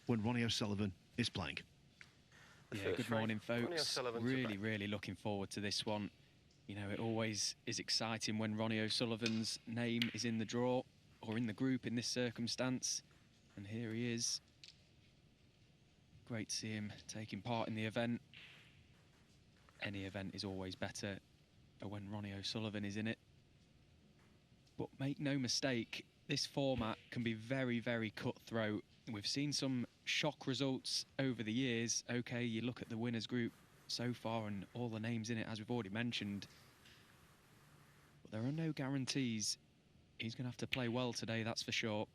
when Ronnie O'Sullivan is playing. Yeah, good morning, folks. Really looking forward to this one. You know, it always is exciting when Ronnie O'Sullivan's name is in the draw, or in the group in this circumstance. And here he is. Great to see him taking part in the event. Any event is always better when Ronnie O'Sullivan is in it. But make no mistake, this format can be very cutthroat. We've seen some shock results over the years. Okay, you look at the winners group so far and all the names in it, as we've already mentioned. But there are no guarantees. He's going to have to play well today, that's for sure.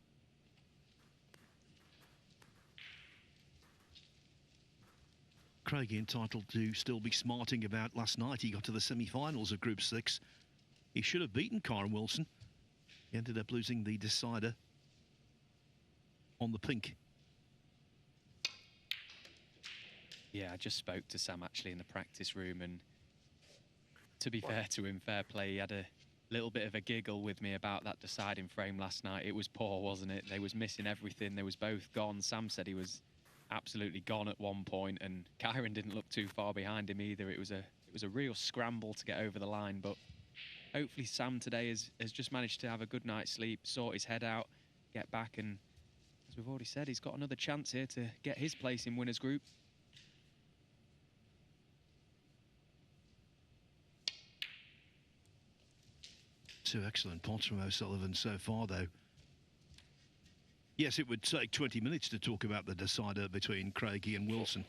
Craigie entitled to still be smarting about last night. He got to the semi-finals of Group 6. He should have beaten Kyron Wilson. He ended up losing the decider on the pink. Yeah, I just spoke to Sam actually in the practice room, and to be fair to him, fair play, he had a little bit of a giggle with me about that deciding frame last night. It was poor, wasn't it? They was missing everything. They was both gone. Sam said he was absolutely gone at one point, and Kyron didn't look too far behind him either. It was a real scramble to get over the line, but hopefully Sam today has just managed to have a good night's sleep, sort his head out, get back, and as we've already said, he's got another chance here to get his place in winners group. Two excellent pots from O'Sullivan so far, though. Yes, it would take 20 minutes to talk about the decider between Craigie and Wilson.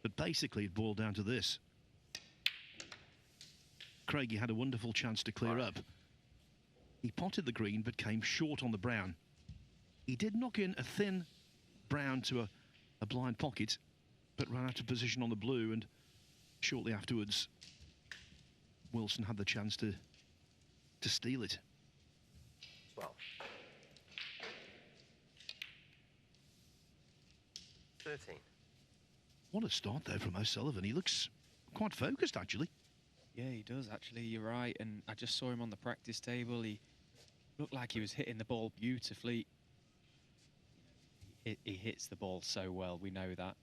But basically it boiled down to this. Craigie had a wonderful chance to clear up. He potted the green but came short on the brown. He did knock in a thin brown to a blind pocket, but ran out of position on the blue, and shortly afterwards Wilson had the chance to steal it. 12. 13. What a start though from O'Sullivan. He looks quite focused actually. Yeah, he does actually, you're right, and I just saw him on the practice table. He looked like he was hitting the ball beautifully. He hits the ball so well, we know that.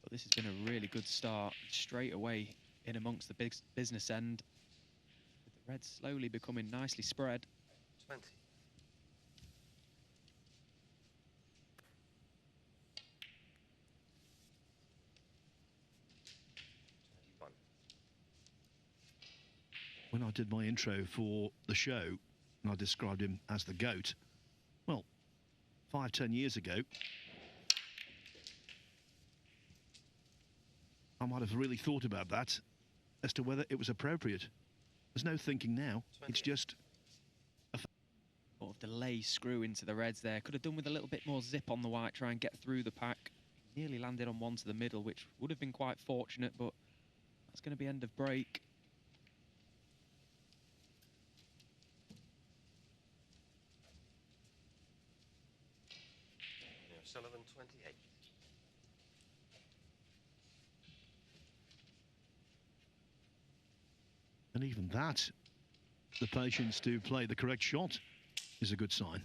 But this has been a really good start, straight away in amongst the big business end. With the reds slowly becoming nicely spread. 20. When I did my intro for the show, and I described him as the GOAT, well, 5-10 years ago, I might have really thought about that as to whether it was appropriate. There's no thinking now. 20. It's just a sort of delay screw into the reds there. Could have done with a little bit more zip on the white, try and get through the pack. Nearly landed on one to the middle, which would have been quite fortunate, but that's going to be end of break. Sullivan 28. And even that, the patience to play the correct shot is a good sign.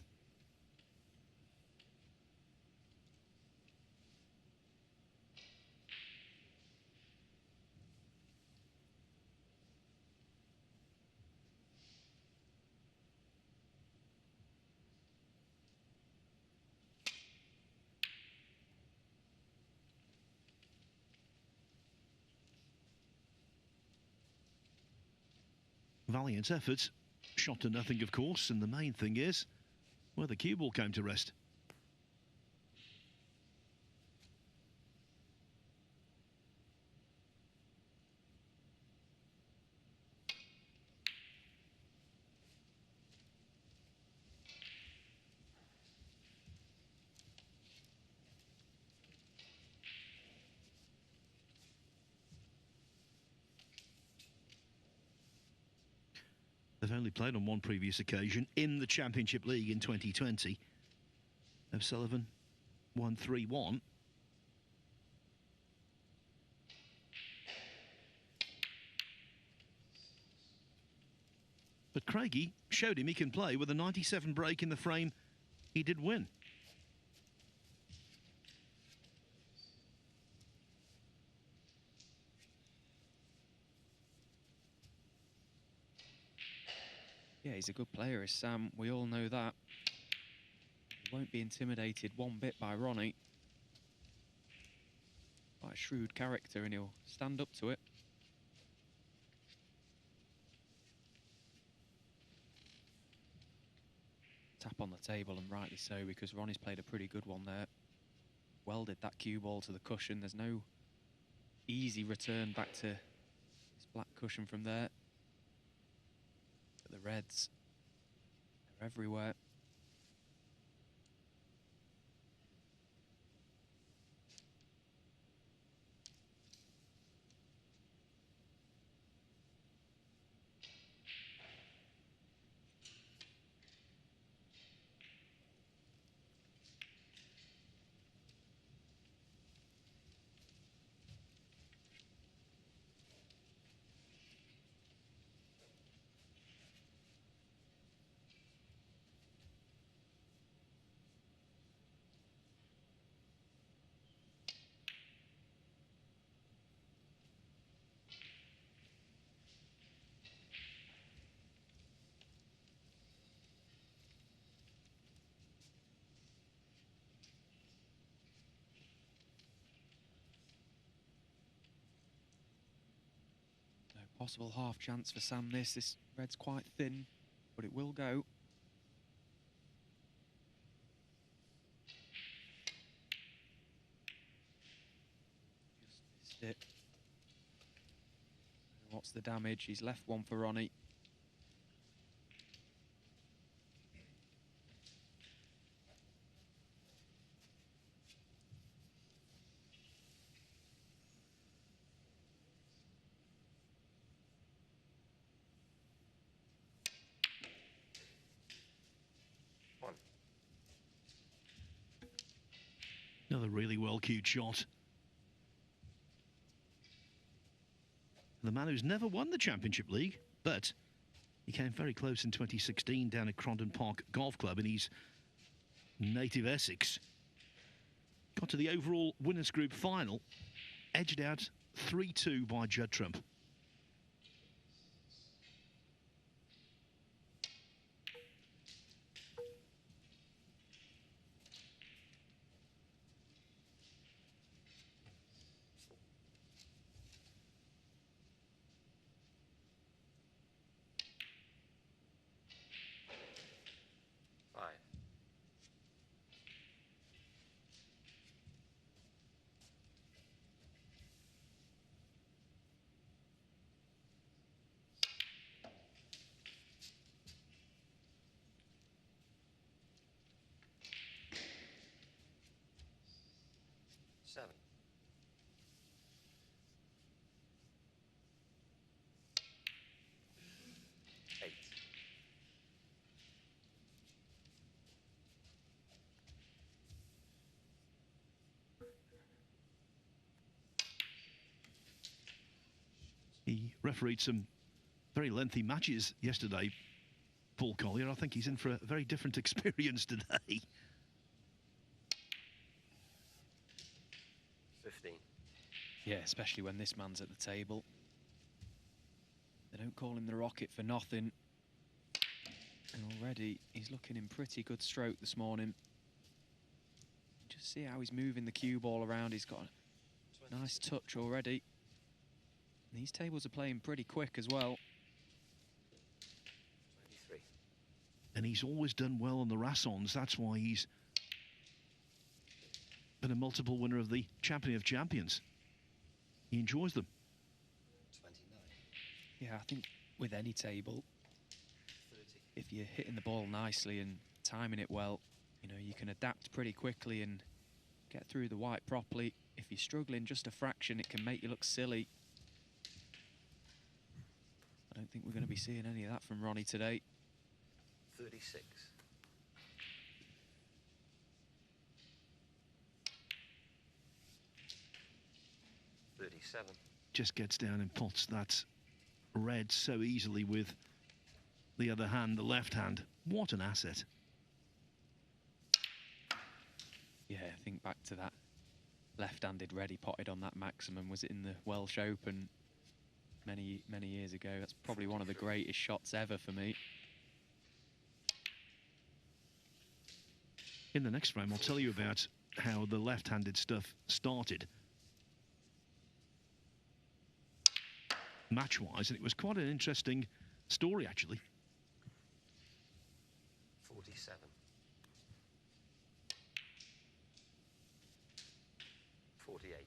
Valiant effort, shot to nothing of course, and the main thing is where the cue ball came to rest. They've only played on one previous occasion in the Championship League in 2020. O'Sullivan won 3-1. But Craigie showed him he can play with a 97 break in the frame. He did win. Yeah, he's a good player, is Sam. We all know that. He won't be intimidated one bit by Ronnie. Quite a shrewd character, and he'll stand up to it. Tap on the table, and rightly so, because Ronnie's played a pretty good one there. Welded that cue ball to the cushion. There's no easy return back to this black cushion from there. But the reds, they're everywhere. Possible half chance for Sam this. This red's quite thin, but it will go. Just missed it. What's the damage? He's left one for Ronnie. Another really well-cued shot. The man who's never won the Championship League, but he came very close in 2016 down at Crondon Park Golf Club in his native Essex. Got to the overall winners group final, edged out 3-2 by Judd Trump. Seven. Eight. He refereed some very lengthy matches yesterday, Paul Collier. I think he's in for a very different experience today. 15. Yeah, especially when this man's at the table. They don't call him the Rocket for nothing. And already he's looking in pretty good stroke this morning. Just see how he's moving the cue ball around. He's got a nice touch already. And these tables are playing pretty quick as well. 23. And he's always done well on the Rassons. That's why he's been a multiple winner of the Champion of Champions. He enjoys them. 29. Yeah, I think with any table, 30. if you're hitting the ball nicely and timing it well, you know, you can adapt pretty quickly and get through the white properly. If you're struggling just a fraction, it can make you look silly. I don't think we're going to be seeing any of that from Ronnie today. 36. Just gets down and pots that red so easily with the other hand, the left hand. What an asset. Yeah, think back to that left-handed red he potted on that maximum. Was it in the Welsh Open many years ago? That's probably one of the greatest shots ever for me. In the next frame, I'll tell you about how the left-handed stuff started match-wise, and it was quite an interesting story, actually. 47. 48.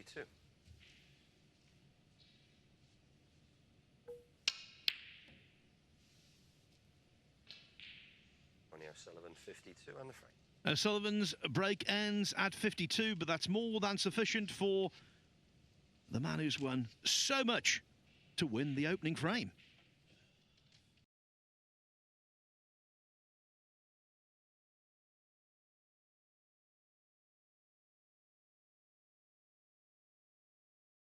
52. Ronnie O'Sullivan, 52, and the frame. O'Sullivan's break ends at 52, but that's more than sufficient for the man who's won so much to win the opening frame.